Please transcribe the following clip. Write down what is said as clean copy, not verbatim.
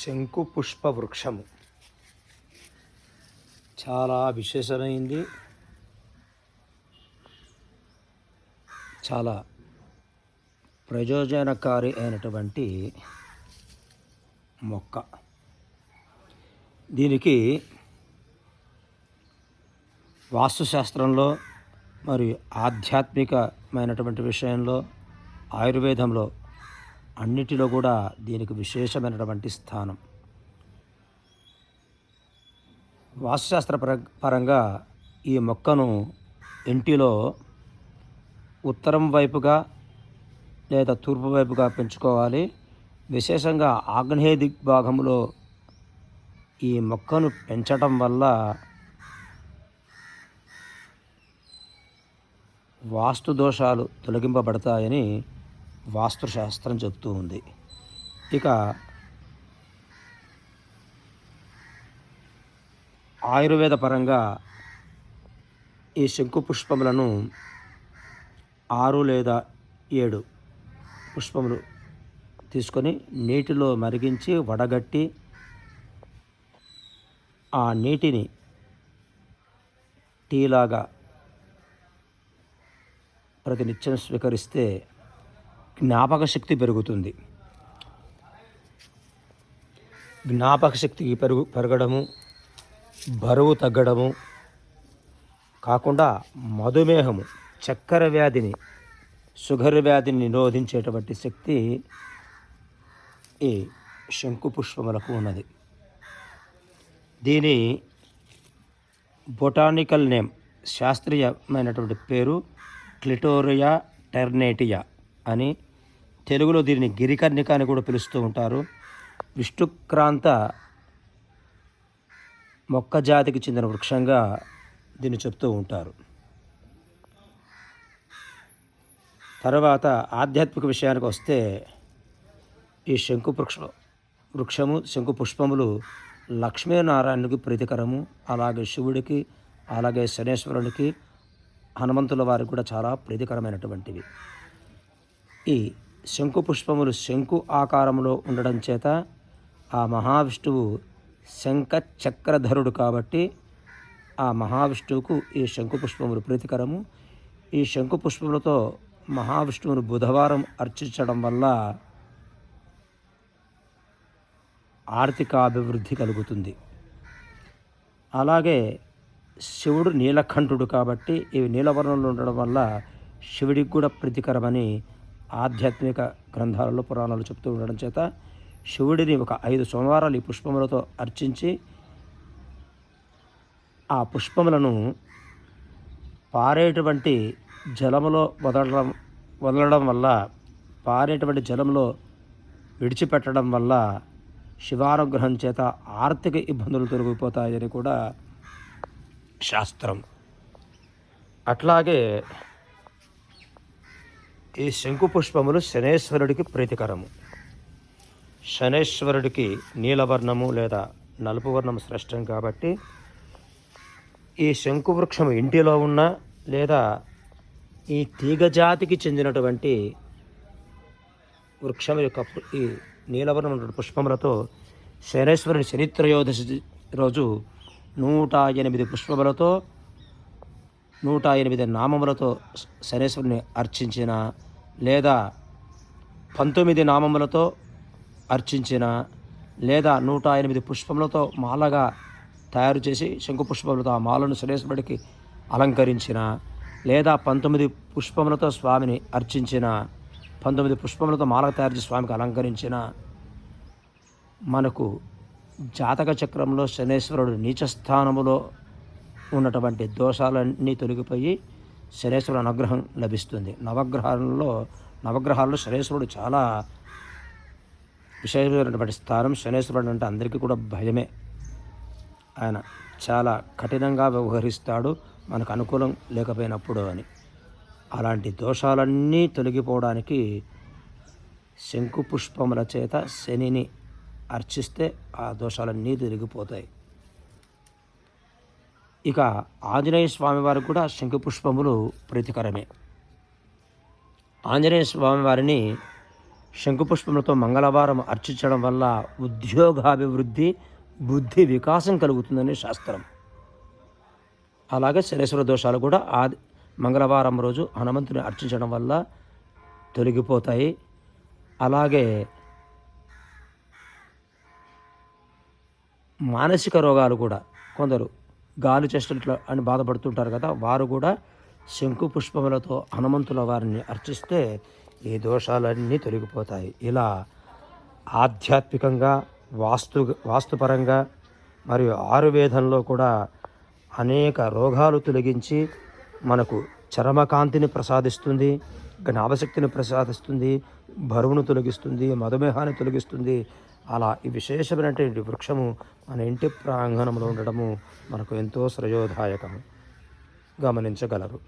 శంకుపుష్ప వృక్షము చాలా విశేషమైంది, చాలా ప్రయోజనకారి అయినటువంటి మొక్క. దీనికి వాస్తుశాస్త్రంలో మరియు ఆధ్యాత్మికమైనటువంటి విషయంలో, ఆయుర్వేదంలో అన్నిటిలో కూడా దీనికి విశేషమైనటువంటి స్థానం. వాస్తుశాస్త్ర పరంగా ఈ మొక్కను ఇంటిలో ఉత్తరం వైపుగా లేదా తూర్పు వైపుగా పెంచుకోవాలి. విశేషంగా ఆగ్నేయ దిగ్భాగంలో ఈ మొక్కను పెంచటం వల్ల వాస్తు దోషాలు తొలగింపబడతాయని వాస్తుశాస్త్రం చెబుతూ ఉంది. ఇక ఆయుర్వేద పరంగా ఈ శంకు పుష్పములను 6 లేదా 7 పుష్పములు తీసుకొని నీటిలో మరిగించి వడగట్టి ఆ నీటిని టీలాగా ప్రతినిత్యం స్వీకరిస్తే జ్ఞాపక శక్తి పెరుగుతుంది. జ్ఞాపక శక్తికి పెరగడము, బరువు తగ్గడము కాకుండా మధుమేహము, చక్కెర వ్యాధిని, షుగర్ వ్యాధిని నిరోధించేటువంటి శక్తి ఈ శంకు పుష్పములకు ఉన్నది. దీని బొటానికల్ నేమ్, శాస్త్రీయమైనటువంటి పేరు క్లిటోరియా టెర్నేటియా అని. తెలుగులో దీనిని గిరికర్ణిక అని కూడా పిలుస్తూ ఉంటారు. విష్ణుక్రాంత మొక్క జాతికి చెందిన వృక్షంగా దీన్ని చెప్తూ ఉంటారు. తర్వాత ఆధ్యాత్మిక విషయానికి వస్తే ఈ శంకు వృక్షము, శంకు పుష్పములు లక్ష్మీనారాయణునికి ప్రీతికరము. అలాగే శివుడికి, అలాగే శనేశ్వరునికి, హనుమంతుల వారికి కూడా చాలా ప్రీతికరమైనటువంటివి. ఈ శంకు పుష్పములు శంకు ఆకారంలో ఉండడం చేత ఆ మహావిష్ణువు శంఖ చక్రధరుడు కాబట్టి ఆ మహావిష్ణువుకు ఈ శంకు పుష్పములు ప్రీతికరము. ఈ శంకు పుష్పములతో మహావిష్ణువును బుధవారం అర్చించడం వల్ల ఆర్థికాభివృద్ధి కలుగుతుంది. అలాగే శివుడు నీలకంఠుడు కాబట్టి ఇవి నీలవర్ణంలో ఉండడం వల్ల శివుడికి కూడా ప్రీతికరమని ఆధ్యాత్మిక గ్రంథాలలో, పురాణాలు చెప్తూ ఉండడం చేత శివుడిని ఒక 5 సోమవారాలు ఈ పుష్పములతో అర్చించి ఆ పుష్పములను పారేటువంటి జలములో వదలడం వల్ల, పారేటువంటి జలంలో విడిచిపెట్టడం వల్ల శివానుగ్రహం చేత ఆర్థిక ఇబ్బందులు తొలగిపోతాయని కూడా శాస్త్రం. అట్లాగే ఈ శంకు పుష్పములు శనేశ్వరుడికి ప్రీతికరము. శనేశ్వరుడికి నీలవర్ణము లేదా నలుపు వర్ణము శ్రేష్టం కాబట్టి ఈ శంకు వృక్షము ఇంటిలో ఉన్న లేదా ఈ తీగ జాతికి చెందినటువంటి వృక్షం యొక్క ఈ నీలవర్ణం పుష్పములతో శనేశ్వరుని శనిత్రయోదశి రోజు 108 పుష్పములతో 108 నామములతో శనేశ్వరుని అర్చించిన, లేదా 19 నామములతో అర్చించిన, లేదా 108 పుష్పములతో మాలగా తయారు చేసి శంకు పుష్పములతో ఆ మాలను శనేశ్వరుడికి అలంకరించిన, లేదా 19 పుష్పములతో స్వామిని అర్చించిన, 19 పుష్పములతో మాల తయారు చేసి స్వామికి అలంకరించిన, మనకు జాతక చక్రంలో శనేశ్వరుడు నీచస్థానములో ఉన్నటువంటి దోషాలన్నీ తొలగిపోయి శనేశ్వరుడు అనుగ్రహం లభిస్తుంది. నవగ్రహాల్లో శనేశ్వరుడు చాలా విశేషమైనటువంటి స్థానం. శనేశ్వరుడు అంటే అందరికీ కూడా భయమే. ఆయన చాలా కఠినంగా వ్యవహరిస్తాడు మనకు అనుకూలం లేకపోయినప్పుడు అని. అలాంటి దోషాలన్నీ తొలగిపోవడానికి శంకు పుష్పముల చేత శనిని అర్చిస్తే ఆ దోషాలన్నీ తొలగిపోతాయి. ఇక ఆంజనేయ స్వామి వారికి కూడా శంకు పుష్పములు ప్రీతికరమే. ఆంజనేయ స్వామి వారిని శంకుపుష్పములతో మంగళవారం అర్చించడం వల్ల ఉద్యోగాభివృద్ధి, బుద్ధి వికాసం కలుగుతుందని శాస్త్రం. అలాగే శనేశ్వర దోషాలు కూడా మంగళవారం రోజు హనుమంతుని అర్చించడం వల్ల తొలగిపోతాయి. అలాగే మానసిక రోగాలు కూడా, కొందరు గాలి చేష్టలు అని బాధపడుతుంటారు కదా, వారు కూడా శంకు పుష్పములతో హనుమంతుల వారిని అర్చిస్తే ఈ దోషాలన్నీ తొలగిపోతాయి. ఇలా ఆధ్యాత్మికంగా, వాస్తుపరంగా మరియు ఆయుర్వేదంలో కూడా అనేక రోగాలు తొలగించి మనకు చర్మకాంతిని ప్రసాదిస్తుంది, జ్ఞాపశక్తిని ప్రసాదిస్తుంది, బరువును తొలగిస్తుంది, మధుమేహాన్ని తొలగిస్తుంది. అలా ఈ విశేషమైనటువంటి వృక్షము మన ఇంటి ప్రాంగణంలో ఉండడము మనకు ఎంతో శ్రేయోదాయకము, గమనించగలరు.